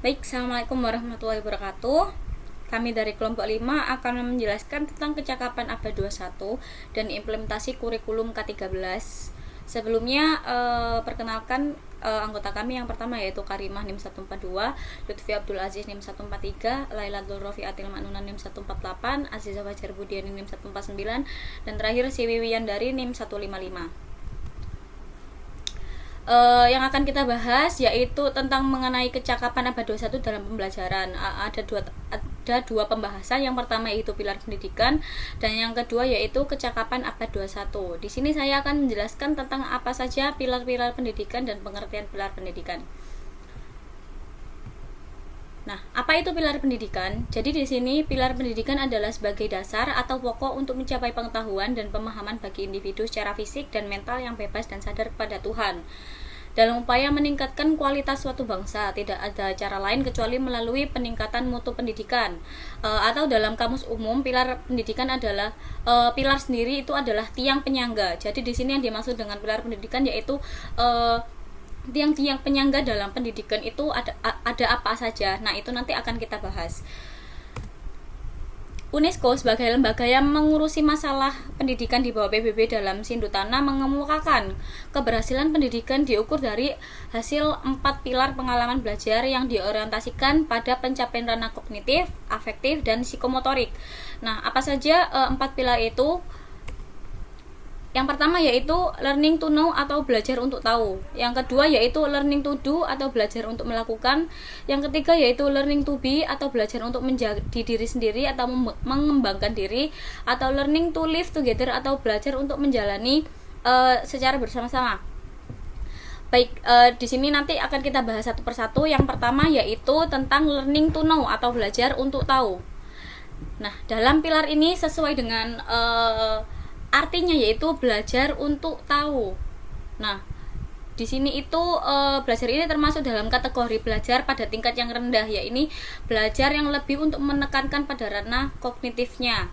Baik, Assalamualaikum warahmatullahi wabarakatuh. Kami dari kelompok 5 akan menjelaskan tentang kecakapan abad 21 dan implementasi kurikulum K13. Sebelumnya, perkenalkan anggota kami yang pertama yaitu Karimah NIM 142, Lutfi Abdul Aziz NIM 143, Laila Rofi Atil Maknuna NIM 148, Aziza Fajar Budiani NIM 149, dan terakhir si Wiwian dari NIM 155. Yang akan kita bahas yaitu tentang mengenai kecakapan abad 21 dalam pembelajaran. Ada dua pembahasan. Yang pertama yaitu pilar pendidikan dan yang kedua yaitu kecakapan abad 21. Di sini saya akan menjelaskan tentang apa saja pilar-pilar pendidikan dan pengertian pilar pendidikan. Nah, apa itu pilar pendidikan? Jadi di sini pilar pendidikan adalah sebagai dasar atau pokok untuk mencapai pengetahuan dan pemahaman bagi individu secara fisik dan mental yang bebas dan sadar kepada Tuhan. Dalam upaya meningkatkan kualitas suatu bangsa, tidak ada cara lain kecuali melalui peningkatan mutu pendidikan. Atau dalam kamus umum, pilar pendidikan adalah pilar sendiri itu adalah tiang penyangga. Jadi di sini yang dimaksud dengan pilar pendidikan yaitu tiang-tiang penyangga dalam pendidikan itu ada apa saja. Nah, itu nanti akan kita bahas. UNESCO sebagai lembaga yang mengurusi masalah pendidikan di bawah PBB dalam Sindutana mengemukakan keberhasilan pendidikan diukur dari hasil 4 pilar pengalaman belajar yang diorientasikan pada pencapaian ranah kognitif, afektif, dan psikomotorik. Nah, apa saja 4 pilar itu? Yang pertama yaitu learning to know atau belajar untuk tahu. Yang kedua yaitu learning to do atau belajar untuk melakukan. Yang ketiga yaitu learning to be atau belajar untuk menjadi diri sendiri atau mengembangkan diri. Atau learning to live together atau belajar untuk menjalani secara bersama-sama. Baik, di sini nanti akan kita bahas satu persatu. Yang pertama yaitu tentang learning to know atau belajar untuk tahu. Nah, dalam pilar ini sesuai dengan artinya yaitu belajar untuk tahu. Nah, di sini itu belajar ini termasuk dalam kategori belajar pada tingkat yang rendah, yaitu belajar yang lebih untuk menekankan pada ranah kognitifnya.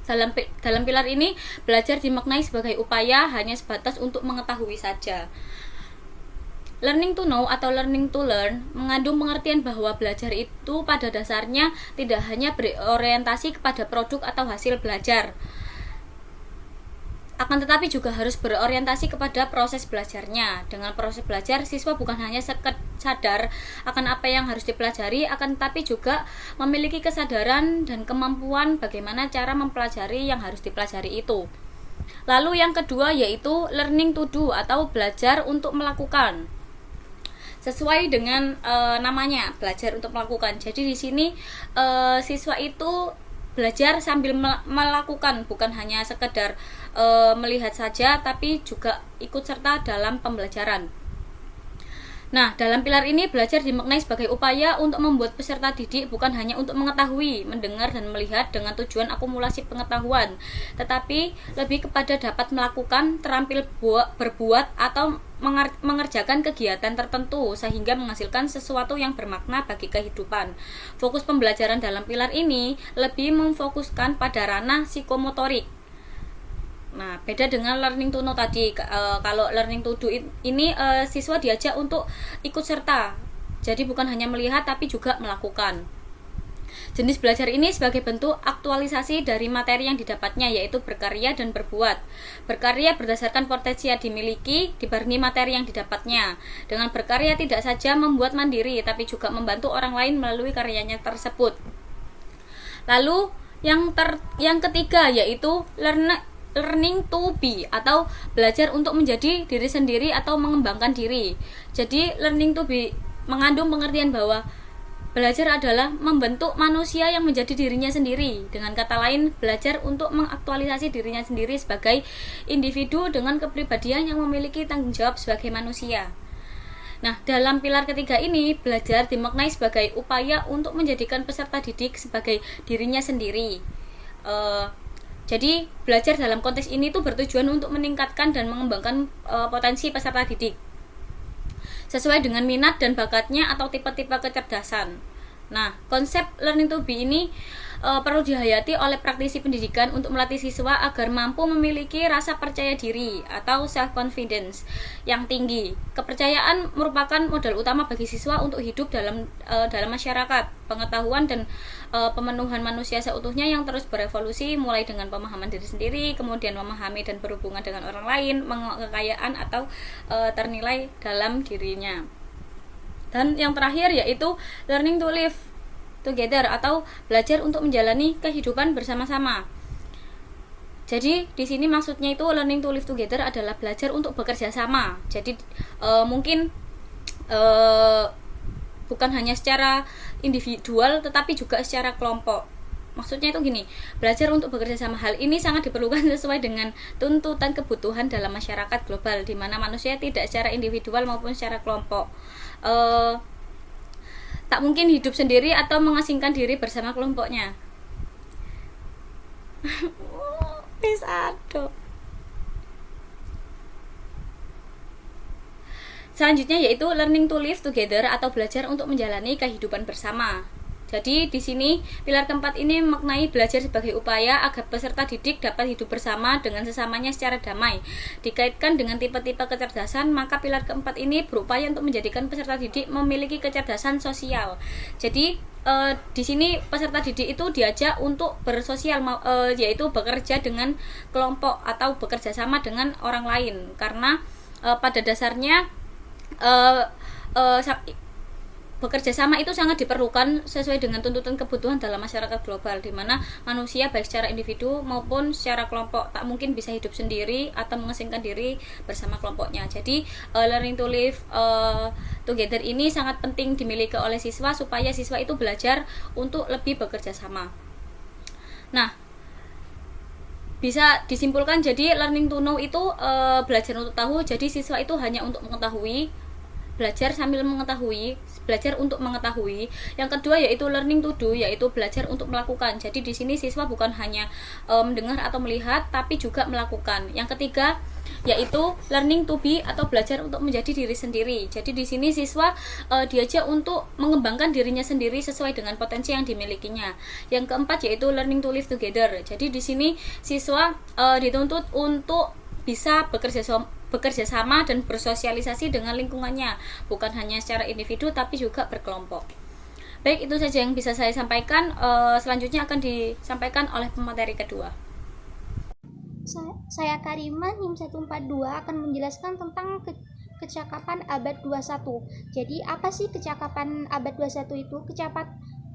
Dalam pilar ini belajar dimaknai sebagai upaya hanya sebatas untuk mengetahui saja. Learning to know atau learning to learn mengandung pengertian bahwa belajar itu pada dasarnya tidak hanya berorientasi kepada produk atau hasil belajar, akan tetapi juga harus berorientasi kepada proses belajarnya. Dengan proses belajar, siswa bukan hanya sadar akan apa yang harus dipelajari, akan tetapi juga memiliki kesadaran dan kemampuan bagaimana cara mempelajari yang harus dipelajari itu. Lalu yang kedua yaitu learning to do atau belajar untuk melakukan. Sesuai dengan namanya, belajar untuk melakukan. Jadi di sini siswa itu belajar sambil melakukan, bukan hanya sekedar melihat saja, tapi juga ikut serta dalam pembelajaran. Nah, dalam pilar ini belajar dimaknai sebagai upaya untuk membuat peserta didik bukan hanya untuk mengetahui, mendengar, dan melihat dengan tujuan akumulasi pengetahuan, tetapi lebih kepada dapat melakukan, terampil berbuat, atau mengerjakan kegiatan tertentu sehingga menghasilkan sesuatu yang bermakna bagi kehidupan. Fokus pembelajaran dalam pilar ini lebih memfokuskan pada ranah psikomotorik. Nah, beda dengan learning to know tadi. Kalau learning to do ini siswa diajak untuk ikut serta. Jadi bukan hanya melihat tapi juga melakukan. Jenis belajar ini sebagai bentuk aktualisasi dari materi yang didapatnya, yaitu berkarya dan berbuat. Berkarya berdasarkan potensi yang dimiliki dibarengi materi yang didapatnya. Dengan berkarya tidak saja membuat mandiri, tapi juga membantu orang lain melalui karyanya tersebut. Lalu yang ketiga yaitu learning to be atau belajar untuk menjadi diri sendiri atau mengembangkan diri. Jadi learning to be mengandung pengertian bahwa belajar adalah membentuk manusia yang menjadi dirinya sendiri. Dengan kata lain, belajar untuk mengaktualisasi dirinya sendiri sebagai individu dengan kepribadian yang memiliki tanggung jawab sebagai manusia. Nah, dalam pilar ketiga ini, belajar dimaknai sebagai upaya untuk menjadikan peserta didik sebagai dirinya sendiri. Jadi belajar dalam konteks ini tuh bertujuan untuk meningkatkan dan mengembangkan potensi peserta didik sesuai dengan minat dan bakatnya atau tipe-tipe kecerdasan. Nah, konsep learning to be ini perlu dihayati oleh praktisi pendidikan untuk melatih siswa agar mampu memiliki rasa percaya diri atau self confidence yang tinggi. Kepercayaan merupakan modal utama bagi siswa untuk hidup dalam masyarakat. Pengetahuan dan pemenuhan manusia seutuhnya yang terus berevolusi, mulai dengan pemahaman diri sendiri, kemudian memahami dan berhubungan dengan orang lain, kekayaan atau ternilai dalam dirinya. Dan yang terakhir yaitu learning to live together atau belajar untuk menjalani kehidupan bersama-sama. Jadi di sini maksudnya itu learning to live together adalah belajar untuk bekerja sama. Jadi mungkin bukan hanya secara individual tetapi juga secara kelompok. Maksudnya itu gini, belajar untuk bekerja sama. Hal ini sangat diperlukan sesuai dengan tuntutan kebutuhan dalam masyarakat global, di mana manusia tidak secara individual maupun secara kelompok. Tak mungkin hidup sendiri atau mengasingkan diri bersama kelompoknya. Selanjutnya yaitu learning to live together atau belajar untuk menjalani kehidupan bersama. Jadi di sini pilar keempat ini memaknai belajar sebagai upaya agar peserta didik dapat hidup bersama dengan sesamanya secara damai. Dikaitkan dengan tipe-tipe kecerdasan, maka pilar keempat ini berupaya untuk menjadikan peserta didik memiliki kecerdasan sosial. Jadi di sini peserta didik itu diajak untuk bersosial, yaitu bekerja dengan kelompok atau bekerja sama dengan orang lain, karena pada dasarnya bekerja sama itu sangat diperlukan sesuai dengan tuntutan kebutuhan dalam masyarakat global, di mana manusia baik secara individu maupun secara kelompok tak mungkin bisa hidup sendiri atau mengasingkan diri bersama kelompoknya. Jadi learning to live together ini sangat penting dimiliki oleh siswa supaya siswa itu belajar untuk lebih bekerja sama. Nah, bisa disimpulkan jadi learning to know itu belajar untuk tahu. Jadi siswa itu hanya untuk mengetahui, belajar sambil mengetahui, belajar untuk mengetahui. Yang kedua yaitu learning to do, yaitu belajar untuk melakukan. Jadi di sini siswa bukan hanya mendengar atau melihat, tapi juga melakukan. Yang ketiga yaitu learning to be atau belajar untuk menjadi diri sendiri. Jadi di sini siswa diajak untuk mengembangkan dirinya sendiri sesuai dengan potensi yang dimilikinya. Yang keempat yaitu learning to live together. Jadi di sini siswa dituntut untuk bisa bekerja sama dan bersosialisasi dengan lingkungannya, bukan hanya secara individu tapi juga berkelompok. Baik, itu saja yang bisa saya sampaikan. Selanjutnya akan disampaikan oleh pemateri kedua. Saya Karima, NIM 142 akan menjelaskan tentang kecakapan abad 21. Jadi apa sih kecakapan abad 21 itu?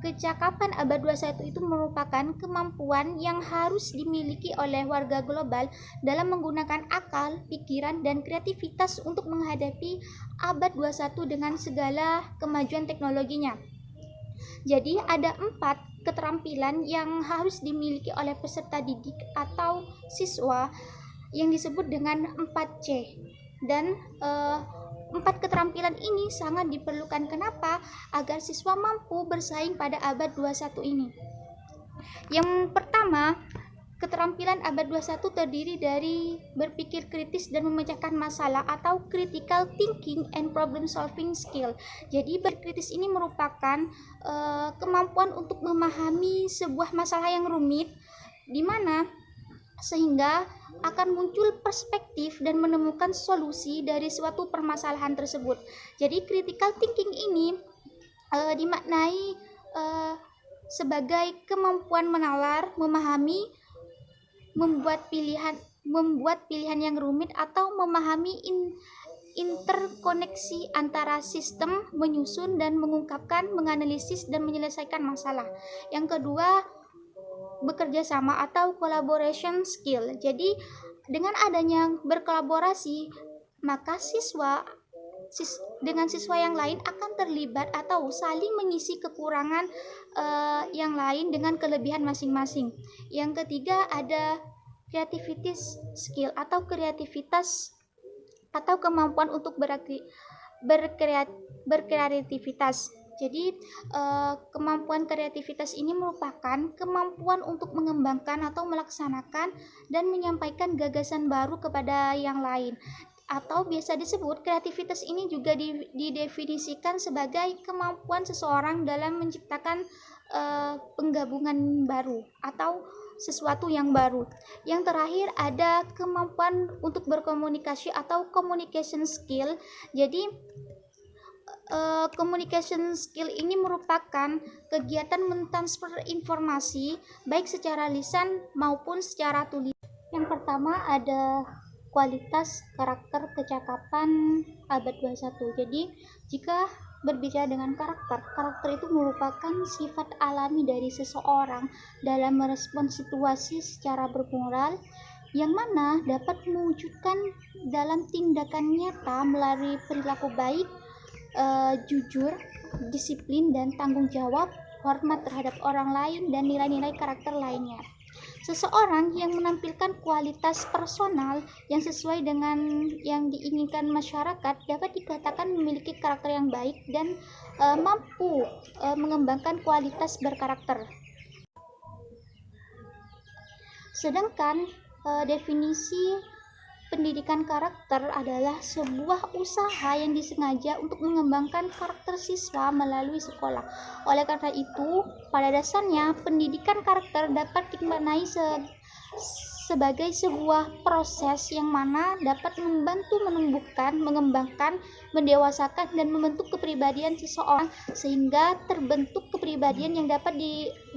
Kecakapan abad 21 itu merupakan kemampuan yang harus dimiliki oleh warga global dalam menggunakan akal, pikiran, dan kreativitas untuk menghadapi abad 21 dengan segala kemajuan teknologinya. Jadi ada 4 keterampilan yang harus dimiliki oleh peserta didik atau siswa yang disebut dengan 4C. Dan 4 keterampilan ini sangat diperlukan. Kenapa? Agar siswa mampu bersaing pada abad 21 ini. Yang pertama, keterampilan abad 21 terdiri dari berpikir kritis dan memecahkan masalah atau critical thinking and problem solving skill. Jadi berkritis ini merupakan kemampuan untuk memahami sebuah masalah yang rumit, di mana sehingga akan muncul perspektif dan menemukan solusi dari suatu permasalahan tersebut. Jadi critical thinking ini dimaknai sebagai kemampuan menalar, memahami, membuat pilihan yang rumit atau memahami interkoneksi antara sistem, menyusun dan mengungkapkan, menganalisis dan menyelesaikan masalah. Yang kedua, bekerja sama atau collaboration skill. Jadi dengan adanya berkolaborasi, maka siswa dengan siswa yang lain akan terlibat atau saling mengisi kekurangan yang lain dengan kelebihan masing-masing. Yang ketiga ada creativity skill atau kreativitas atau kemampuan untuk berkreativitas. Jadi kemampuan kreativitas ini merupakan kemampuan untuk mengembangkan atau melaksanakan dan menyampaikan gagasan baru kepada yang lain. atau biasa disebut kreativitas ini juga didefinisikan sebagai kemampuan seseorang dalam menciptakan penggabungan baru atau sesuatu yang baru. Yang terakhir ada kemampuan untuk berkomunikasi atau communication skill. Jadi communication skill ini merupakan kegiatan mentransfer informasi baik secara lisan maupun secara tulis. Yang pertama ada kualitas karakter kecakapan abad 21. Jadi jika berbicara dengan karakter itu merupakan sifat alami dari seseorang dalam merespons situasi secara bermoral yang mana dapat mewujudkan dalam tindakan nyata melalui perilaku baik, jujur, disiplin dan tanggung jawab, hormat terhadap orang lain dan nilai-nilai karakter lainnya. Seseorang yang menampilkan kualitas personal yang sesuai dengan yang diinginkan masyarakat dapat dikatakan memiliki karakter yang baik dan mampu mengembangkan kualitas berkarakter. Sedangkan definisi pendidikan karakter adalah sebuah usaha yang disengaja untuk mengembangkan karakter siswa melalui sekolah. Oleh karena itu, pada dasarnya pendidikan karakter dapat dimaknai sebagai sebuah proses yang mana dapat membantu menumbuhkan, mengembangkan, mendewasakan dan membentuk kepribadian seseorang sehingga terbentuk kepribadian yang dapat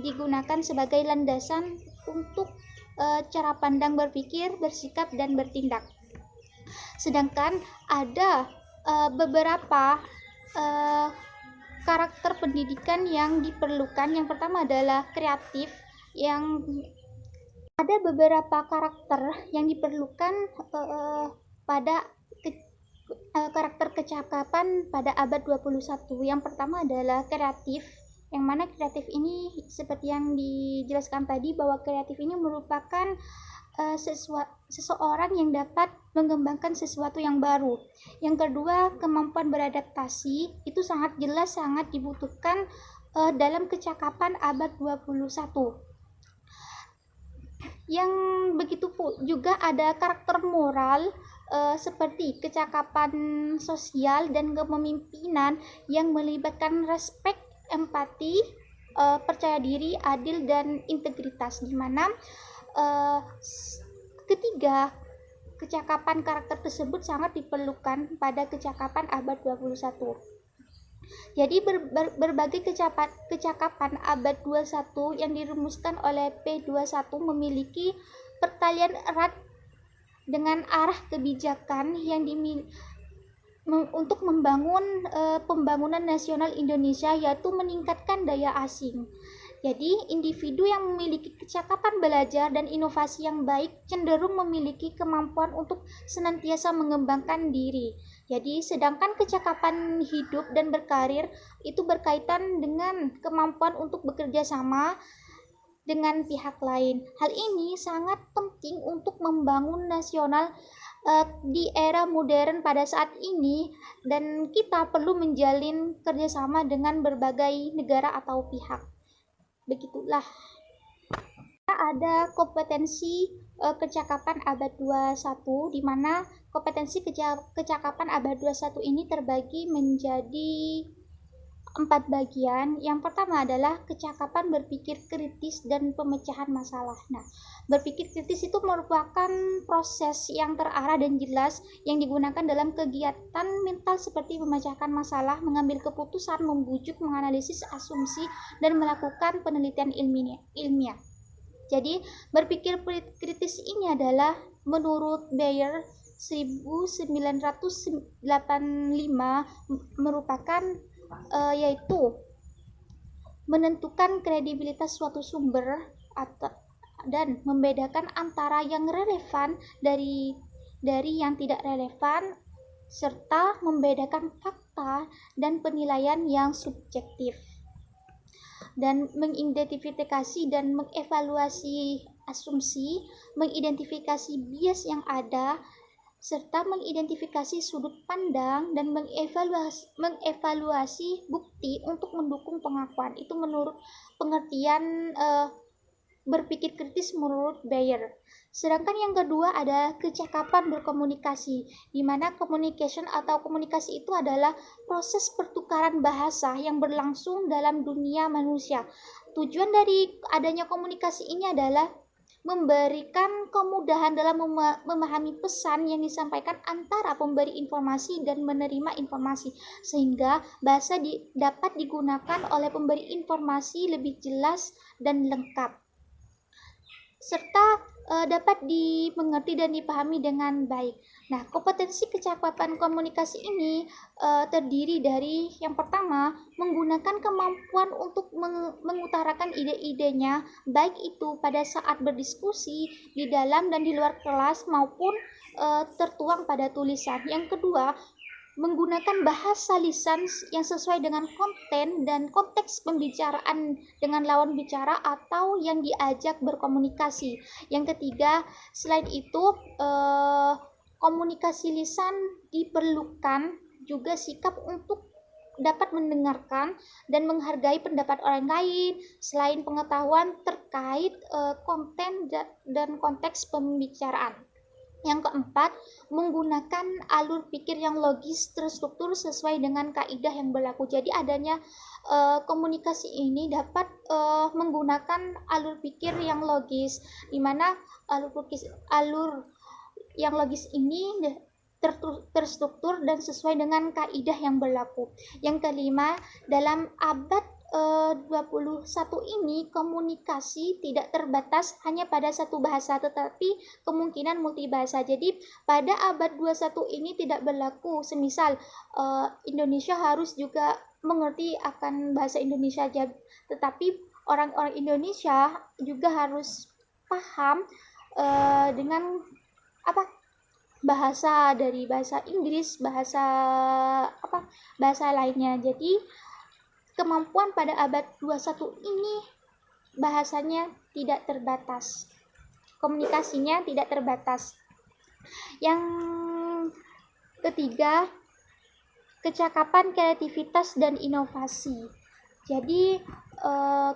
digunakan sebagai landasan untuk cara pandang berpikir, bersikap, dan bertindak. Sedangkan ada beberapa karakter pendidikan yang diperlukan. Yang pertama adalah kreatif, yang ada beberapa karakter yang diperlukan pada karakter kecakapan pada abad 21. Yang pertama adalah kreatif, yang mana kreatif ini seperti yang dijelaskan tadi bahwa kreatif ini merupakan seseorang yang dapat mengembangkan sesuatu yang baru. Yang kedua, kemampuan beradaptasi itu sangat jelas sangat dibutuhkan dalam kecakapan abad 21. Yang begitu juga ada karakter moral seperti kecakapan sosial dan kepemimpinan yang melibatkan respek, empati, percaya diri, adil, dan integritas, di mana ketiga kecakapan karakter tersebut sangat diperlukan pada kecakapan abad 21. Jadi berbagai kecakapan abad 21 yang dirumuskan oleh P21 memiliki pertalian erat dengan arah kebijakan yang untuk membangun pembangunan nasional Indonesia, yaitu meningkatkan daya asing. Jadi individu yang memiliki kecakapan belajar dan inovasi yang baik cenderung memiliki kemampuan untuk senantiasa mengembangkan diri. Jadi sedangkan kecakapan hidup dan berkarir itu berkaitan dengan kemampuan untuk bekerja sama dengan pihak lain. Hal ini sangat penting untuk membangun nasional di era modern pada saat ini, dan kita perlu menjalin kerjasama dengan berbagai negara atau pihak. Begitulah. Ada kompetensi kecakapan abad 21, di mana kompetensi kecakapan abad 21 ini terbagi menjadi 4 bagian. Yang pertama adalah kecakapan berpikir kritis dan pemecahan masalah. Nah, berpikir kritis itu merupakan proses yang terarah dan jelas yang digunakan dalam kegiatan mental seperti memecahkan masalah, mengambil keputusan, membujuk, menganalisis asumsi, dan melakukan penelitian ilmiah. Jadi, berpikir kritis ini adalah menurut Bayer 1985 merupakan yaitu menentukan kredibilitas suatu sumber dan membedakan antara yang relevan dari yang tidak relevan, serta membedakan fakta dan penilaian yang subjektif, dan mengidentifikasi dan mengevaluasi asumsi, mengidentifikasi bias yang ada, serta mengidentifikasi sudut pandang dan mengevaluasi bukti untuk mendukung pengakuan. Itu menurut pengertian berpikir kritis menurut Bayer. Sedangkan yang kedua ada kecakapan berkomunikasi, di mana communication atau komunikasi itu adalah proses pertukaran bahasa yang berlangsung dalam dunia manusia. Tujuan dari adanya komunikasi ini adalah memberikan kemudahan dalam memahami pesan yang disampaikan antara pemberi informasi dan menerima informasi, sehingga bahasa dapat digunakan oleh pemberi informasi lebih jelas dan lengkap, serta dapat dimengerti dan dipahami dengan baik. Nah, kompetensi kecakapan komunikasi ini terdiri dari yang pertama, menggunakan kemampuan untuk mengutarakan ide-idenya, baik itu pada saat berdiskusi di dalam dan di luar kelas maupun tertuang pada tulisan. Yang kedua, menggunakan bahasa lisan yang sesuai dengan konten dan konteks pembicaraan dengan lawan bicara atau yang diajak berkomunikasi. Yang ketiga, selain itu komunikasi lisan diperlukan juga sikap untuk dapat mendengarkan dan menghargai pendapat orang lain selain pengetahuan terkait konten dan konteks pembicaraan. Yang keempat, menggunakan alur pikir yang logis terstruktur sesuai dengan kaidah yang berlaku. Jadi adanya komunikasi ini dapat menggunakan alur pikir yang logis, di mana alur yang logis ini terstruktur dan sesuai dengan kaidah yang berlaku. Yang kelima, dalam abad 21 ini komunikasi tidak terbatas hanya pada satu bahasa, tetapi kemungkinan multibahasa. Jadi pada abad 21 ini tidak berlaku semisal Indonesia harus juga mengerti akan bahasa Indonesia, tetapi orang-orang Indonesia juga harus paham dengan bahasa dari bahasa Inggris, bahasa lainnya. Jadi kemampuan pada abad 21 ini bahasanya tidak terbatas, komunikasinya tidak terbatas. Yang ketiga, kecakapan, kreativitas, dan inovasi. Jadi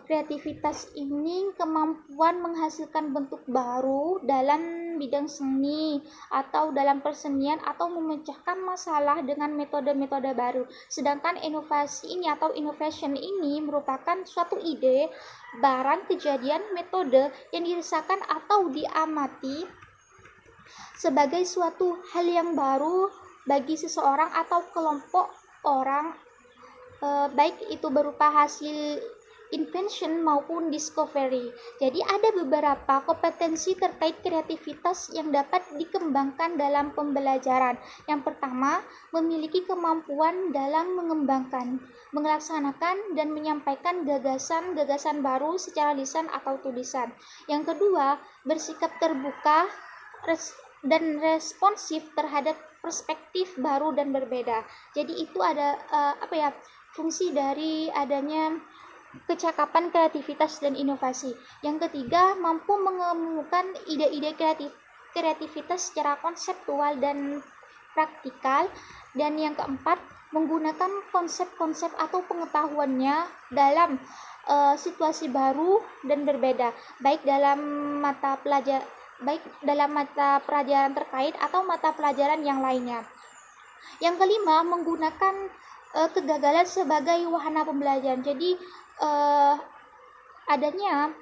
kreativitas ini kemampuan menghasilkan bentuk baru dalam bidang seni atau dalam persenian atau memecahkan masalah dengan metode-metode baru. Sedangkan inovasi ini atau innovation ini merupakan suatu ide, barang, kejadian, metode yang dirasakan atau diamati sebagai suatu hal yang baru bagi seseorang atau kelompok orang, baik itu berupa hasil invention maupun discovery. Jadi ada beberapa kompetensi terkait kreativitas yang dapat dikembangkan dalam pembelajaran. Yang pertama, memiliki kemampuan dalam mengembangkan, melaksanakan, dan menyampaikan gagasan-gagasan baru secara lisan atau tulisan. Yang kedua, bersikap terbuka dan responsif terhadap perspektif baru dan berbeda. Jadi itu ada fungsi dari adanya kecakapan, kreativitas, dan inovasi. Yang ketiga, mampu mengemukakan ide-ide kreativitas secara konseptual dan praktikal. Dan yang keempat, menggunakan konsep-konsep atau pengetahuannya dalam situasi baru dan berbeda, baik dalam mata pelajaran terkait atau mata pelajaran yang lainnya. Yang kelima, menggunakan kegagalan sebagai wahana pembelajaran. Jadi adanya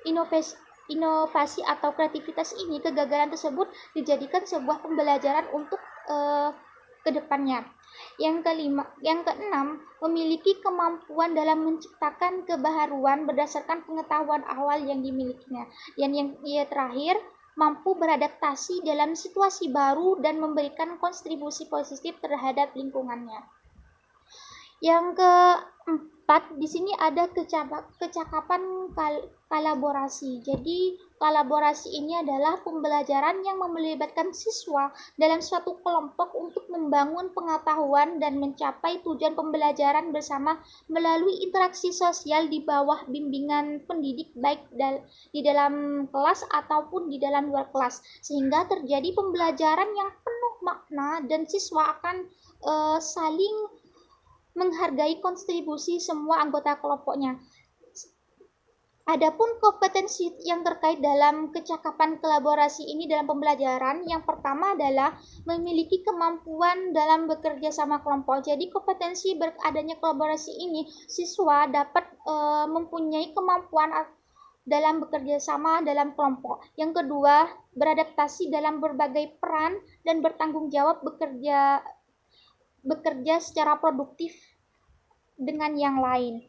inovasi atau kreativitas ini, kegagalan tersebut dijadikan sebuah pembelajaran untuk kedepannya. Yang keenam, memiliki kemampuan dalam menciptakan kebaharuan berdasarkan pengetahuan awal yang dimilikinya. Dan yang terakhir, mampu beradaptasi dalam situasi baru dan memberikan kontribusi positif terhadap lingkungannya. Yang keempat, di sini ada kecakapan kolaborasi. Jadi kolaborasi ini adalah pembelajaran yang melibatkan siswa dalam suatu kelompok untuk membangun pengetahuan dan mencapai tujuan pembelajaran bersama melalui interaksi sosial di bawah bimbingan pendidik, baik di dalam kelas ataupun di dalam luar kelas, sehingga terjadi pembelajaran yang penuh makna dan siswa akan saling menghargai kontribusi semua anggota kelompoknya. Adapun kompetensi yang terkait dalam kecakapan kolaborasi ini dalam pembelajaran, yang pertama adalah memiliki kemampuan dalam bekerja sama kelompok. Jadi kompetensi beradanya kolaborasi ini, siswa dapat mempunyai kemampuan dalam bekerja sama dalam kelompok. Yang kedua, beradaptasi dalam berbagai peran dan bertanggung jawab bekerja secara produktif dengan yang lain.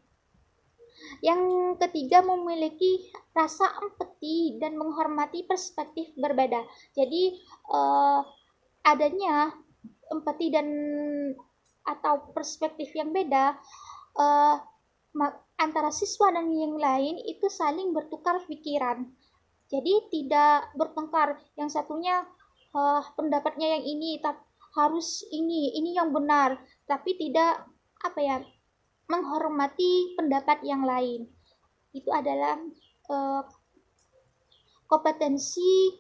Yang ketiga, memiliki rasa empati dan menghormati perspektif berbeda. Jadi adanya empati dan atau perspektif yang beda antara siswa dan yang lain itu saling bertukar pikiran. Jadi tidak bertengkar, yang satunya pendapatnya yang ini harus ini yang benar, tapi tidak menghormati pendapat yang lain. Itu adalah kompetensi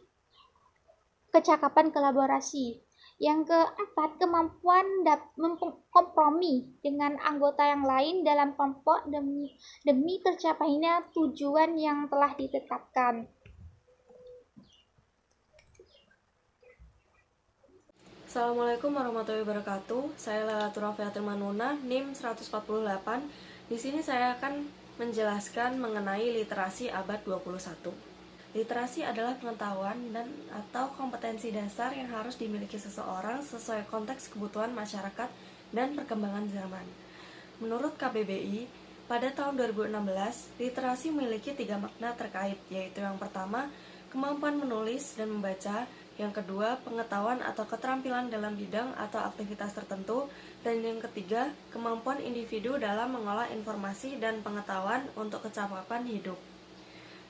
kecakapan kolaborasi. Yang keempat, kemampuan kompromi dengan anggota yang lain dalam kelompok demi tercapainya tujuan yang telah ditetapkan. Assalamualaikum warahmatullahi wabarakatuh. Saya Lailatul Rafiatul Manuna, NIM 148. Di sini saya akan menjelaskan mengenai literasi abad 21. Literasi adalah pengetahuan dan atau kompetensi dasar yang harus dimiliki seseorang sesuai konteks kebutuhan masyarakat dan perkembangan zaman. Menurut KBBI, pada tahun 2016, literasi memiliki 3 makna terkait, yaitu yang pertama, kemampuan menulis dan membaca, yang kedua, pengetahuan atau keterampilan dalam bidang atau aktivitas tertentu, dan yang ketiga, kemampuan individu dalam mengolah informasi dan pengetahuan untuk kecakapan hidup.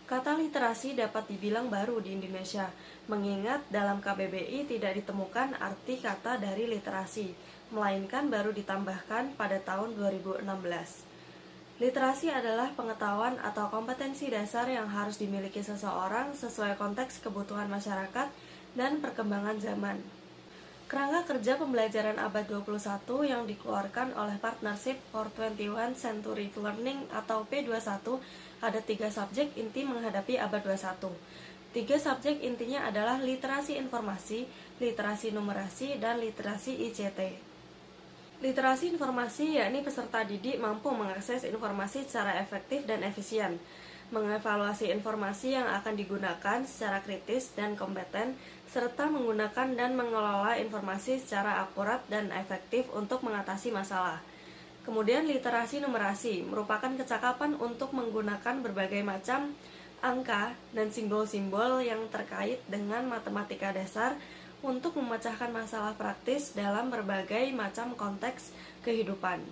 Kata literasi dapat dibilang baru di Indonesia, mengingat dalam KBBI tidak ditemukan arti kata dari literasi, melainkan baru ditambahkan pada tahun 2016. Literasi adalah pengetahuan atau kompetensi dasar yang harus dimiliki seseorang sesuai konteks kebutuhan masyarakat dan perkembangan zaman. Kerangka kerja pembelajaran abad 21 yang dikeluarkan oleh Partnership for 21 Century Learning atau P21 ada 3 subjek inti menghadapi abad 21. 3 subjek intinya adalah literasi informasi, literasi numerasi, dan literasi ICT. Literasi informasi yakni peserta didik mampu mengakses informasi secara efektif dan efisien, mengevaluasi informasi yang akan digunakan secara kritis dan kompeten, serta menggunakan dan mengelola informasi secara akurat dan efektif untuk mengatasi masalah. Kemudian literasi numerasi merupakan kecakapan untuk menggunakan berbagai macam angka dan simbol-simbol yang terkait dengan matematika dasar untuk memecahkan masalah praktis dalam berbagai macam konteks kehidupan.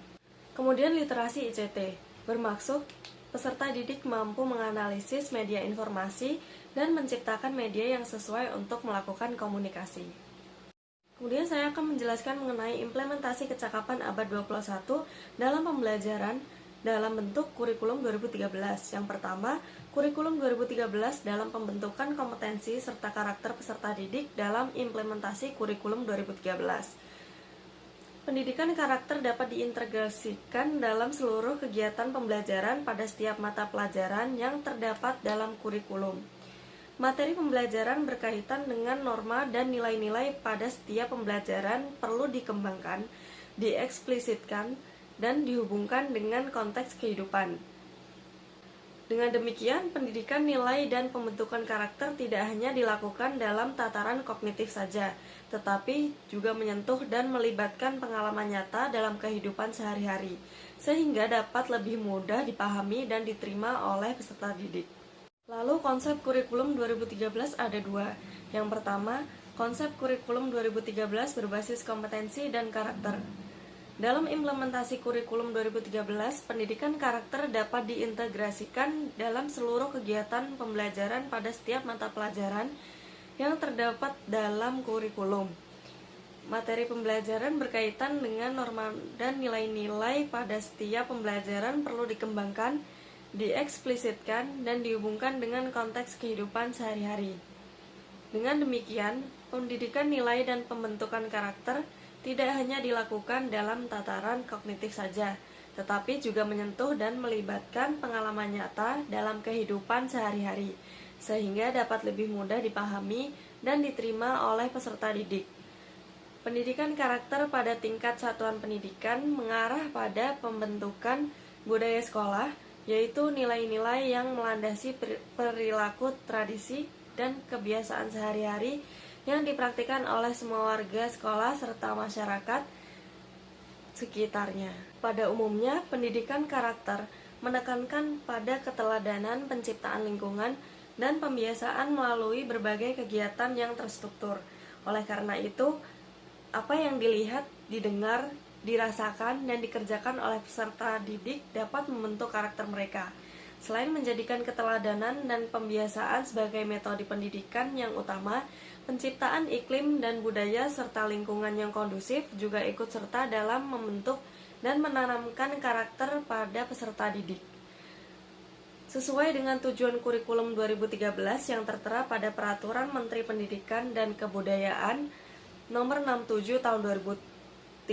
Kemudian literasi ICT bermaksud peserta didik mampu menganalisis media informasi dan menciptakan media yang sesuai untuk melakukan komunikasi. Kemudian saya akan menjelaskan mengenai implementasi kecakapan abad 21 dalam pembelajaran dalam bentuk kurikulum 2013. Yang pertama, kurikulum 2013 dalam pembentukan kompetensi serta karakter peserta didik dalam implementasi kurikulum 2013. Pendidikan karakter dapat diintegrasikan dalam seluruh kegiatan pembelajaran pada setiap mata pelajaran yang terdapat dalam kurikulum. Materi pembelajaran berkaitan dengan norma dan nilai-nilai pada setiap pembelajaran perlu dikembangkan, dieksplisitkan, dan dihubungkan dengan konteks kehidupan. Dengan demikian, pendidikan nilai dan pembentukan karakter tidak hanya dilakukan dalam tataran kognitif saja, tetapi juga menyentuh dan melibatkan pengalaman nyata dalam kehidupan sehari-hari, sehingga dapat lebih mudah dipahami dan diterima oleh peserta didik. Lalu konsep kurikulum 2013 ada 2. Yang pertama, konsep kurikulum 2013 berbasis kompetensi dan karakter. Dalam implementasi kurikulum 2013, pendidikan karakter dapat diintegrasikan dalam seluruh kegiatan pembelajaran pada setiap mata pelajaran yang terdapat dalam kurikulum. Materi pembelajaran berkaitan dengan norma dan nilai-nilai pada setiap pembelajaran perlu dikembangkan, dieksplisitkan, dan dihubungkan dengan konteks kehidupan sehari-hari. Dengan demikian, pendidikan nilai dan pembentukan karakter tidak hanya dilakukan dalam tataran kognitif saja, tetapi juga menyentuh dan melibatkan pengalaman nyata dalam kehidupan sehari-hari, sehingga dapat lebih mudah dipahami dan diterima oleh peserta didik. Pendidikan karakter pada tingkat satuan pendidikan mengarah pada pembentukan budaya sekolah, yaitu nilai-nilai yang melandasi perilaku, tradisi, dan kebiasaan sehari-hari yang dipraktikkan oleh semua warga sekolah serta masyarakat sekitarnya. Pada umumnya, pendidikan karakter menekankan pada keteladanan penciptaan lingkungan dan pembiasaan melalui berbagai kegiatan yang terstruktur. Oleh karena itu, apa yang dilihat, didengar, dirasakan, dan dikerjakan oleh peserta didik dapat membentuk karakter mereka. Selain menjadikan keteladanan dan pembiasaan sebagai metode pendidikan yang utama, penciptaan iklim dan budaya serta lingkungan yang kondusif juga ikut serta dalam membentuk dan menanamkan karakter pada peserta didik. Sesuai dengan tujuan kurikulum 2013 yang tertera pada Peraturan Menteri Pendidikan dan Kebudayaan Nomor 67 Tahun 2013,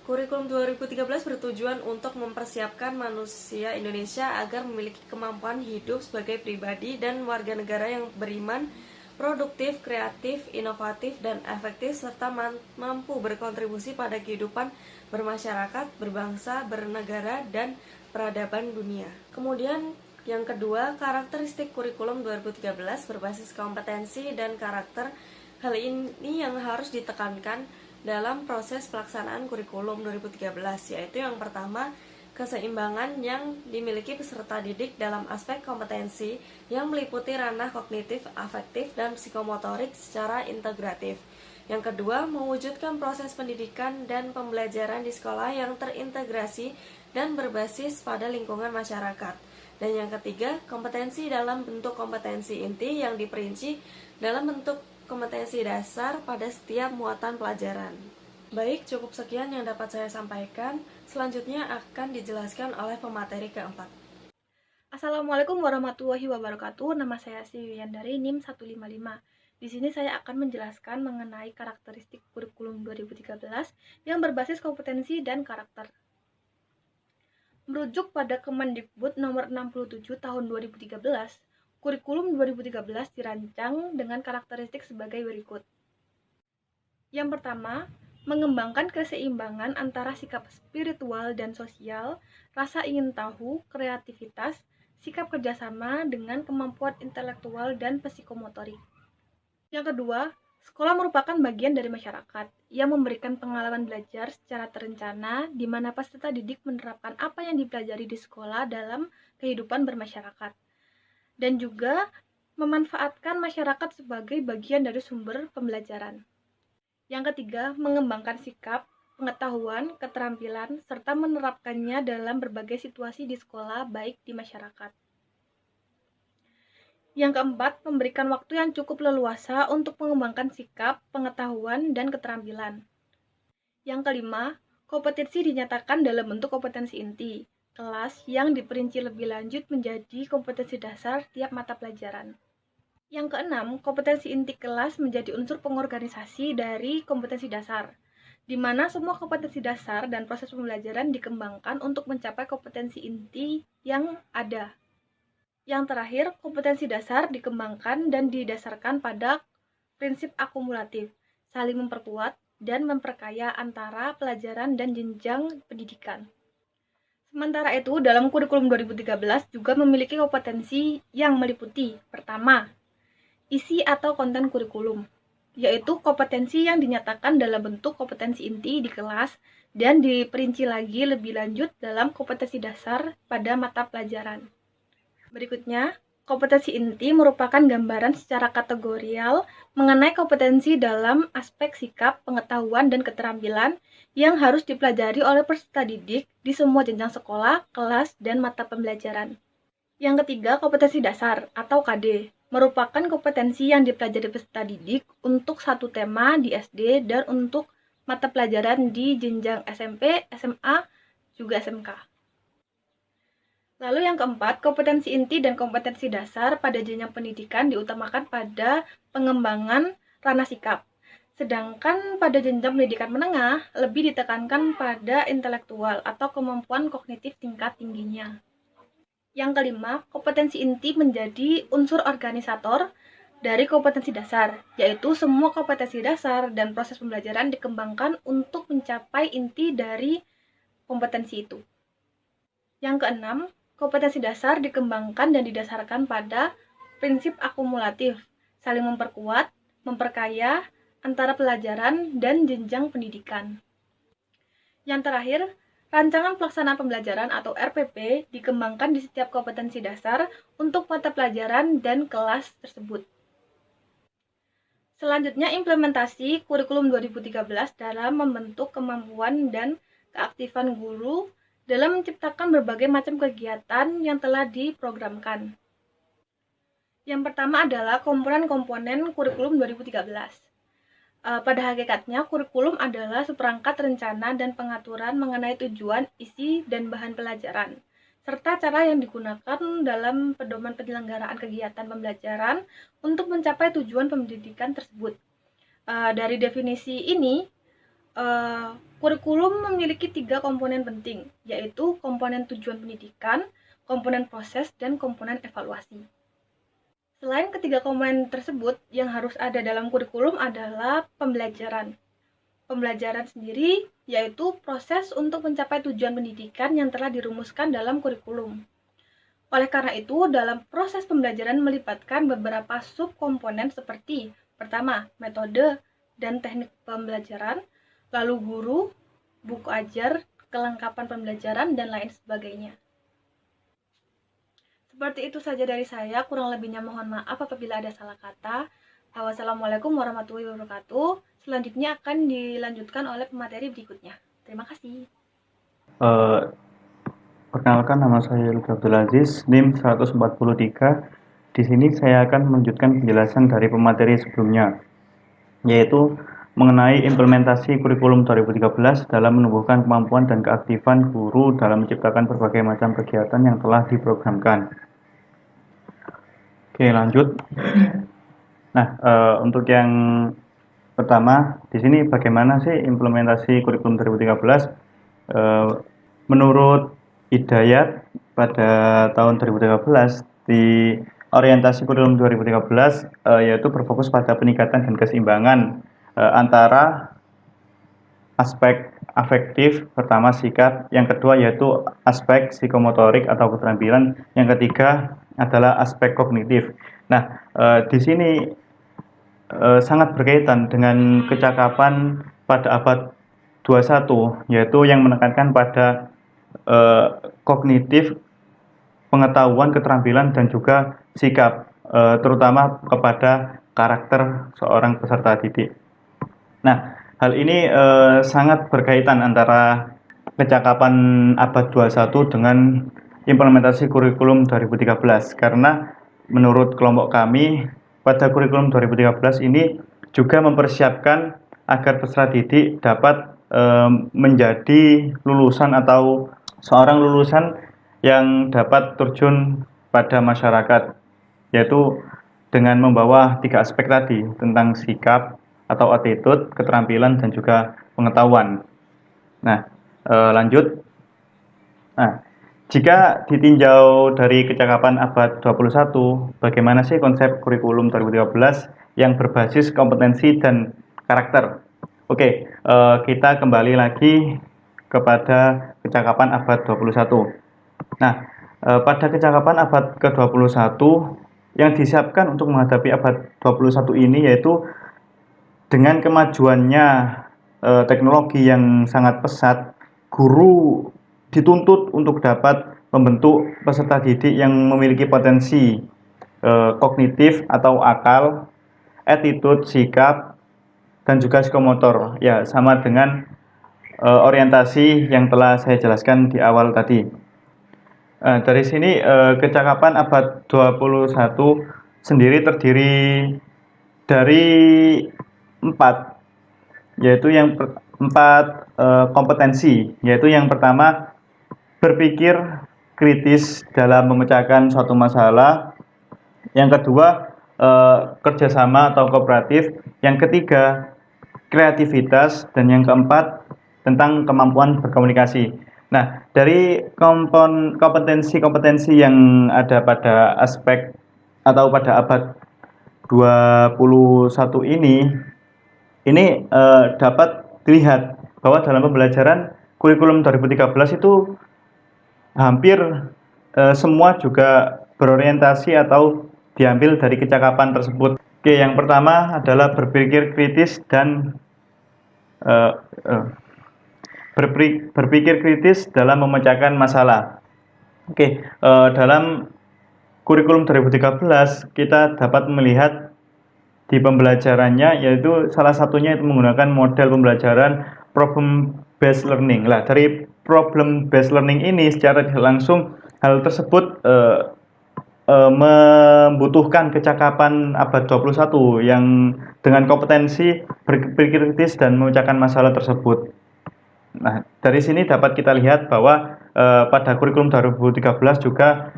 kurikulum 2013 bertujuan untuk mempersiapkan manusia Indonesia agar memiliki kemampuan hidup sebagai pribadi dan warga negara yang beriman, produktif, kreatif, inovatif, dan efektif, serta mampu berkontribusi pada kehidupan bermasyarakat, berbangsa, bernegara, dan peradaban dunia. Kemudian yang kedua, karakteristik kurikulum 2013 berbasis kompetensi dan karakter. Hal ini yang harus ditekankan dalam proses pelaksanaan kurikulum 2013, yaitu yang pertama, keseimbangan yang dimiliki peserta didik dalam aspek kompetensi yang meliputi ranah kognitif, afektif, dan psikomotorik secara integratif. Yang kedua, mewujudkan proses pendidikan dan pembelajaran di sekolah yang terintegrasi dan berbasis pada lingkungan masyarakat. Dan yang ketiga, kompetensi dalam bentuk kompetensi inti yang diperinci dalam bentuk kompetensi dasar pada setiap muatan pelajaran. Baik, cukup sekian yang dapat saya sampaikan. Selanjutnya akan dijelaskan oleh pemateri keempat. Assalamualaikum warahmatullahi wabarakatuh. Nama saya Sriwiyandari, NIM 155. Di sini saya akan menjelaskan mengenai karakteristik kurikulum 2013 yang berbasis kompetensi dan karakter. Merujuk pada Kemendikbud nomor 67 tahun 2013, kurikulum 2013 dirancang dengan karakteristik sebagai berikut. Yang pertama, mengembangkan keseimbangan antara sikap spiritual dan sosial, rasa ingin tahu, kreativitas, sikap kerjasama dengan kemampuan intelektual dan psikomotorik. Yang kedua, sekolah merupakan bagian dari masyarakat yang memberikan pengalaman belajar secara terencana di mana peserta didik menerapkan apa yang dipelajari di sekolah dalam kehidupan bermasyarakat dan juga memanfaatkan masyarakat sebagai bagian dari sumber pembelajaran. Yang ketiga, mengembangkan sikap, pengetahuan, keterampilan, serta menerapkannya dalam berbagai situasi di sekolah baik di masyarakat. Yang keempat, memberikan waktu yang cukup leluasa untuk mengembangkan sikap, pengetahuan, dan keterampilan. Yang kelima, kompetensi dinyatakan dalam bentuk kompetensi inti, kelas yang diperinci lebih lanjut menjadi kompetensi dasar tiap mata pelajaran. Yang keenam, kompetensi inti kelas menjadi unsur pengorganisasi dari kompetensi dasar, di mana semua kompetensi dasar dan proses pembelajaran dikembangkan untuk mencapai kompetensi inti yang ada. Yang terakhir, kompetensi dasar dikembangkan dan didasarkan pada prinsip akumulatif, saling memperkuat dan memperkaya antara pelajaran dan jenjang pendidikan. Sementara itu, dalam kurikulum 2013 juga memiliki kompetensi yang meliputi, pertama, isi atau konten kurikulum, yaitu kompetensi yang dinyatakan dalam bentuk kompetensi inti di kelas dan diperinci lagi lebih lanjut dalam kompetensi dasar pada mata pelajaran. Berikutnya, kompetensi inti merupakan gambaran secara kategorial mengenai kompetensi dalam aspek sikap, pengetahuan, dan keterampilan yang harus dipelajari oleh peserta didik di semua jenjang sekolah, kelas, dan mata pembelajaran. Yang ketiga, kompetensi dasar atau KD merupakan kompetensi yang dipelajari peserta didik untuk satu tema di SD dan untuk mata pelajaran di jenjang SMP, SMA, juga SMK. Lalu yang keempat, kompetensi inti dan kompetensi dasar pada jenjang pendidikan diutamakan pada pengembangan ranah sikap. Sedangkan pada jenjang pendidikan menengah lebih ditekankan pada intelektual atau kemampuan kognitif tingkat tingginya. Yang kelima, kompetensi inti menjadi unsur organisator dari kompetensi dasar, yaitu semua kompetensi dasar dan proses pembelajaran dikembangkan untuk mencapai inti dari kompetensi itu. Yang keenam, kompetensi dasar dikembangkan dan didasarkan pada prinsip akumulatif, saling memperkuat, memperkaya antara pelajaran dan jenjang pendidikan. Yang terakhir, rancangan pelaksanaan pembelajaran atau RPP dikembangkan di setiap kompetensi dasar untuk mata pelajaran dan kelas tersebut. Selanjutnya, implementasi kurikulum 2013 dalam membentuk kemampuan dan keaktifan guru dalam menciptakan berbagai macam kegiatan yang telah diprogramkan. Yang pertama adalah komponen-komponen kurikulum 2013. Pada hakikatnya, kurikulum adalah seperangkat rencana dan pengaturan mengenai tujuan, isi, dan bahan pelajaran, serta cara yang digunakan dalam pedoman penyelenggaraan kegiatan pembelajaran untuk mencapai tujuan pendidikan tersebut. Dari definisi ini, kurikulum memiliki 3 komponen penting, yaitu komponen tujuan pendidikan, komponen proses, dan komponen evaluasi. Selain ketiga komponen tersebut, yang harus ada dalam kurikulum adalah pembelajaran. Pembelajaran sendiri yaitu proses untuk mencapai tujuan pendidikan yang telah dirumuskan dalam kurikulum. Oleh karena itu, dalam proses pembelajaran melibatkan beberapa subkomponen seperti pertama, metode dan teknik pembelajaran, lalu guru, buku ajar, kelengkapan pembelajaran, dan lain sebagainya. Seperti itu saja dari saya, kurang lebihnya mohon maaf apabila ada salah kata. Wassalamualaikum warahmatullahi wabarakatuh. Selanjutnya akan dilanjutkan oleh pemateri berikutnya. Terima kasih. Perkenalkan, nama saya Lutfi Abdul Aziz, NIM 143. Di sini saya akan melanjutkan penjelasan dari pemateri sebelumnya, yaitu mengenai implementasi kurikulum 2013 dalam menumbuhkan kemampuan dan keaktifan guru dalam menciptakan berbagai macam kegiatan yang telah diprogramkan. Oke, lanjut. Nah, untuk yang pertama, di sini bagaimana sih implementasi kurikulum 2013? Menurut Hidayat, pada tahun 2013 di orientasi kurikulum 2013 yaitu berfokus pada peningkatan dan keseimbangan antara aspek afektif, pertama sikap, yang kedua yaitu aspek psikomotorik atau keterampilan, yang ketiga adalah aspek kognitif. Nah, di sini sangat berkaitan dengan kecakapan pada abad 21, yaitu yang menekankan pada kognitif, pengetahuan, keterampilan, dan juga sikap, terutama kepada karakter seorang peserta didik. Nah, hal ini sangat berkaitan antara kecakapan abad 21 dengan implementasi kurikulum 2013, karena menurut kelompok kami pada kurikulum 2013 ini juga mempersiapkan agar peserta didik dapat menjadi lulusan atau seorang lulusan yang dapat terjun pada masyarakat, yaitu dengan membawa 3 aspek tadi tentang sikap atau attitude, keterampilan, dan juga pengetahuan. Nah, lanjut. Nah, jika ditinjau dari kecakapan abad 21, bagaimana sih konsep kurikulum 2013 yang berbasis kompetensi dan karakter? Oke, kita kembali lagi kepada kecakapan abad 21. Nah, pada kecakapan abad ke-21 yang disiapkan untuk menghadapi abad 21 ini yaitu dengan kemajuannya teknologi yang sangat pesat, guru dituntut untuk dapat membentuk peserta didik yang memiliki potensi kognitif atau akal, attitude, sikap, dan juga psikomotor. Ya, sama dengan orientasi yang telah saya jelaskan di awal tadi. Dari sini kecakapan abad 21 sendiri terdiri dari 4, yaitu yang 4 kompetensi, yaitu yang pertama berpikir kritis dalam memecahkan suatu masalah, yang kedua kerjasama atau kooperatif, yang ketiga kreativitas, dan yang keempat tentang kemampuan berkomunikasi. Nah, dari kompetensi-kompetensi yang ada pada aspek atau pada abad 21 ini dapat dilihat bahwa dalam pembelajaran kurikulum 2013 itu hampir semua juga berorientasi atau diambil dari kecakapan tersebut. Oke, yang pertama adalah berpikir kritis dan berpikir kritis dalam memecahkan masalah. Oke, dalam kurikulum 2013 kita dapat melihat di pembelajarannya, yaitu salah satunya itu menggunakan model pembelajaran problem based learning. Lah, dari problem based learning ini secara tidak langsung hal tersebut membutuhkan kecakapan abad 21 yang dengan kompetensi berpikir kritis dan memecahkan masalah tersebut. Nah, dari sini dapat kita lihat bahwa pada kurikulum 2013 juga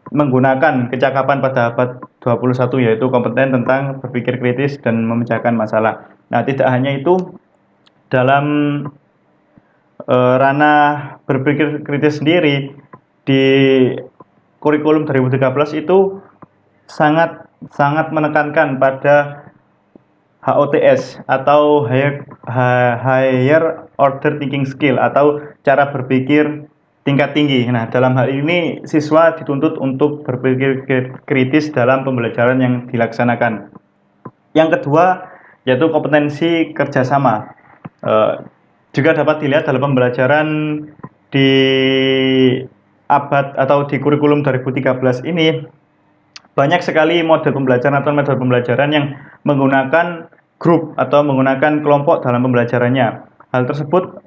menggunakan kecakapan pada abad 21, yaitu kompeten tentang berpikir kritis dan memecahkan masalah. Nah, tidak hanya itu, dalam ranah berpikir kritis sendiri di kurikulum 2013 itu sangat menekankan pada HOTS atau higher order thinking skill atau cara berpikir tingkat tinggi. Nah, dalam hal ini siswa dituntut untuk berpikir kritis dalam pembelajaran yang dilaksanakan. Yang kedua yaitu kompetensi kerjasama. Juga dapat dilihat dalam pembelajaran di abad atau di kurikulum 2013 ini banyak sekali model pembelajaran atau metode pembelajaran yang menggunakan grup atau menggunakan kelompok dalam pembelajarannya. Hal tersebut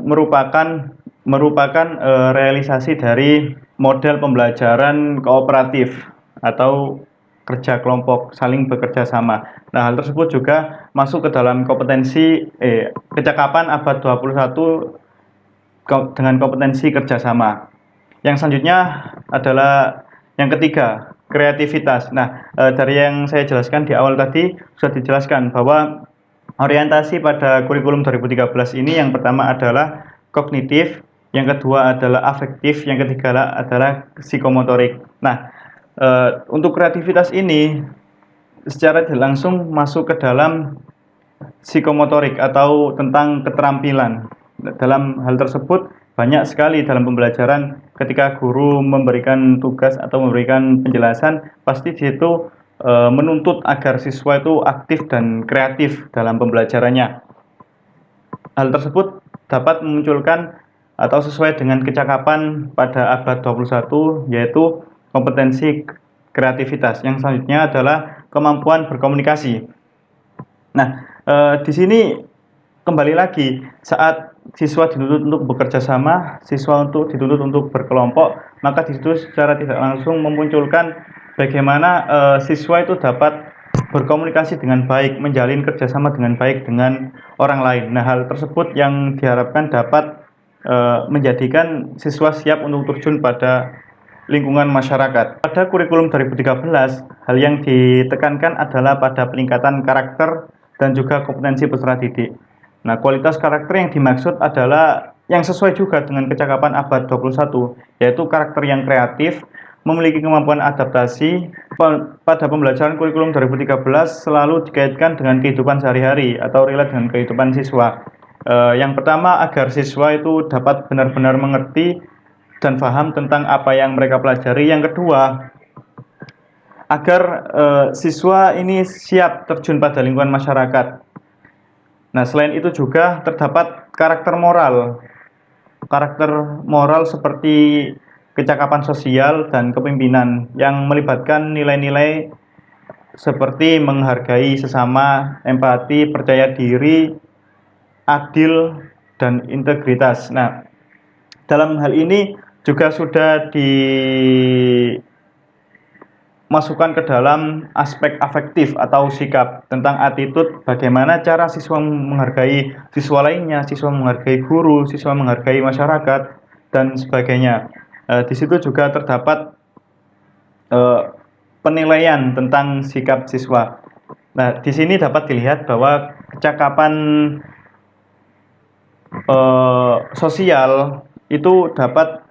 merupakan realisasi dari model pembelajaran kooperatif atau kerja kelompok, saling bekerja sama. Nah, hal tersebut juga masuk ke dalam kompetensi kecakapan abad 21 dengan kompetensi kerjasama. Yang selanjutnya adalah yang ketiga, kreativitas. Nah, dari yang saya jelaskan di awal tadi sudah dijelaskan bahwa orientasi pada kurikulum 2013 ini yang pertama adalah kognitif, yang kedua adalah afektif, yang ketiga adalah psikomotorik. Nah, untuk kreativitas ini secara tidak langsung masuk ke dalam psikomotorik atau tentang keterampilan. Dalam hal tersebut banyak sekali dalam pembelajaran ketika guru memberikan tugas atau memberikan penjelasan, pasti di situ menuntut agar siswa itu aktif dan kreatif dalam pembelajarannya. Hal tersebut dapat memunculkan atau sesuai dengan kecakapan pada abad 21, yaitu kompetensi kreativitas. Yang selanjutnya adalah kemampuan berkomunikasi. Nah, di sini kembali lagi, saat siswa dituntut untuk bekerja sama, siswa dituntut untuk berkelompok, maka di situ secara tidak langsung memunculkan bagaimana siswa itu dapat berkomunikasi dengan baik, menjalin kerjasama dengan baik dengan orang lain. Nah, hal tersebut yang diharapkan dapat menjadikan siswa siap untuk terjun pada lingkungan masyarakat. Pada kurikulum 2013, hal yang ditekankan adalah pada peningkatan karakter dan juga kompetensi peserta didik. Nah, kualitas karakter yang dimaksud adalah yang sesuai juga dengan kecakapan abad 21, yaitu karakter yang kreatif, memiliki kemampuan adaptasi. Pada pembelajaran kurikulum 2013 selalu dikaitkan dengan kehidupan sehari-hari atau relate dengan kehidupan siswa. Yang pertama, agar siswa itu dapat benar-benar mengerti dan paham tentang apa yang mereka pelajari. Yang kedua, agar siswa ini siap terjun pada lingkungan masyarakat. Nah, selain itu juga terdapat karakter moral. Karakter moral seperti kecakapan sosial dan kepemimpinan yang melibatkan nilai-nilai seperti menghargai sesama, empati, percaya diri, adil, dan integritas. Nah, dalam hal ini juga sudah masukkan ke dalam aspek afektif atau sikap tentang attitude, bagaimana cara siswa menghargai siswa lainnya, siswa menghargai guru, siswa menghargai masyarakat, dan sebagainya. Di situ juga terdapat penilaian tentang sikap siswa. Nah, di sini dapat dilihat bahwa kecakapan sosial itu dapat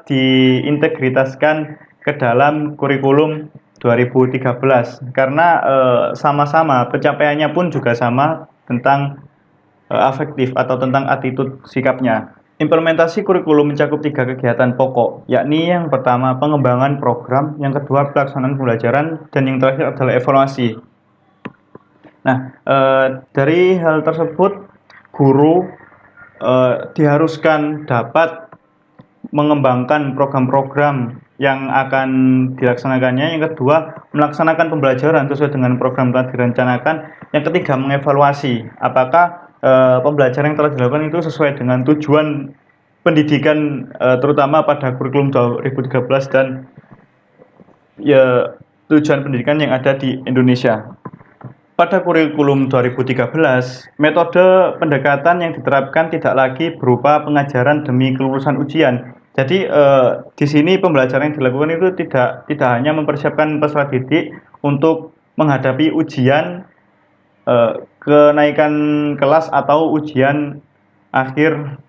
diintegritaskan ke dalam kurikulum 2013 karena sama-sama pencapaiannya pun juga sama tentang afektif atau tentang attitude sikapnya. Implementasi kurikulum mencakup 3 kegiatan pokok, yakni yang pertama pengembangan program, yang kedua pelaksanaan pembelajaran, dan yang terakhir adalah evaluasi. Nah, dari hal tersebut, guru diharuskan dapat mengembangkan program-program yang akan dilaksanakannya. Yang kedua, melaksanakan pembelajaran sesuai dengan program telah direncanakan. Yang ketiga, mengevaluasi apakah pembelajaran yang telah dilakukan itu sesuai dengan tujuan pendidikan, terutama pada kurikulum 2013 dan ya tujuan pendidikan yang ada di Indonesia. Pada kurikulum 2013, metode pendekatan yang diterapkan tidak lagi berupa pengajaran demi kelulusan ujian. Jadi di sini pembelajaran yang dilakukan itu tidak hanya mempersiapkan peserta didik untuk menghadapi ujian kenaikan kelas atau ujian akhir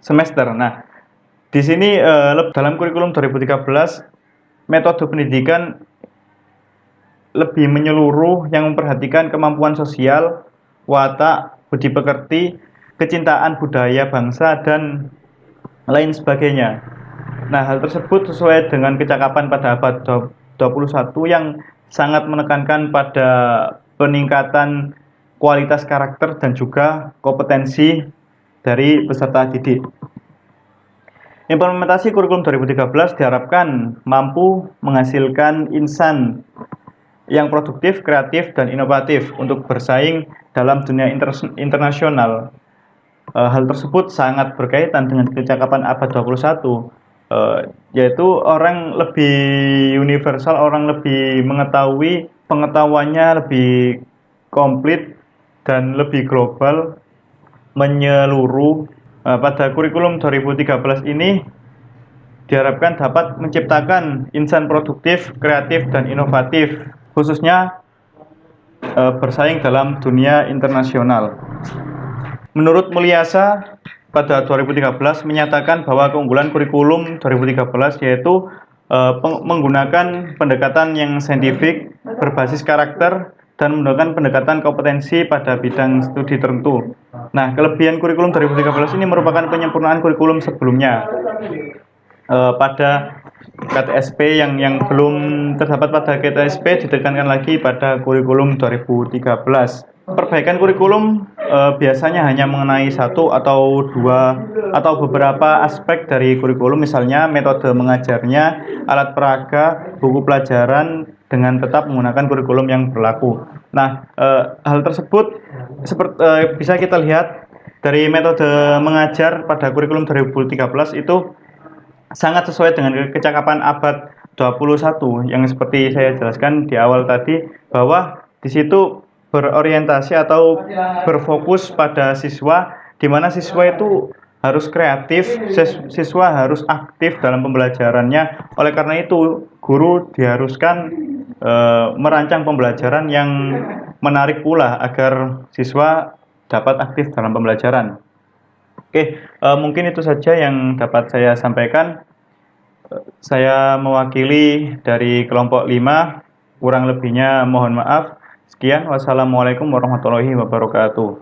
semester. Nah, di sini dalam kurikulum 2013 metode pendidikan lebih menyeluruh yang memperhatikan kemampuan sosial, watak, budi pekerti, kecintaan budaya bangsa, dan lain sebagainya. Nah, hal tersebut sesuai dengan kecakapan pada abad 21 yang sangat menekankan pada peningkatan kualitas karakter dan juga kompetensi dari peserta didik. Implementasi kurikulum 2013 diharapkan mampu menghasilkan insan yang produktif, kreatif, dan inovatif untuk bersaing dalam dunia internasional. Hal tersebut sangat berkaitan dengan kecakapan abad 21, yaitu orang lebih universal, orang lebih mengetahui, pengetahuannya lebih komplit dan lebih global, menyeluruh. Pada kurikulum 2013 ini diharapkan dapat menciptakan insan produktif, kreatif, dan inovatif, khususnya bersaing dalam dunia internasional. Menurut Mulyasa, pada 2013 menyatakan bahwa keunggulan kurikulum 2013 yaitu menggunakan pendekatan yang saintifik, berbasis karakter, dan menggunakan pendekatan kompetensi pada bidang studi tertentu. Nah, kelebihan kurikulum 2013 ini merupakan penyempurnaan kurikulum sebelumnya. Pada KTSP yang belum terdapat pada KTSP ditekankan lagi pada kurikulum 2013. Perbaikan kurikulum biasanya hanya mengenai satu atau dua atau beberapa aspek dari kurikulum, misalnya metode mengajarnya, alat peraga, buku pelajaran, dengan tetap menggunakan kurikulum yang berlaku. Nah, hal tersebut bisa kita lihat dari metode mengajar pada kurikulum 2013 itu sangat sesuai dengan kecakapan abad 21 yang seperti saya jelaskan di awal tadi, bahwa di situ berorientasi atau berfokus pada siswa, di mana siswa itu harus kreatif, siswa harus aktif dalam pembelajarannya. Oleh karena itu, guru diharuskan merancang pembelajaran yang menarik pula agar siswa dapat aktif dalam pembelajaran. Oke, mungkin itu saja yang dapat saya sampaikan. Saya mewakili dari kelompok 5, kurang lebihnya mohon maaf. Sekian, wassalamualaikum warahmatullahi wabarakatuh.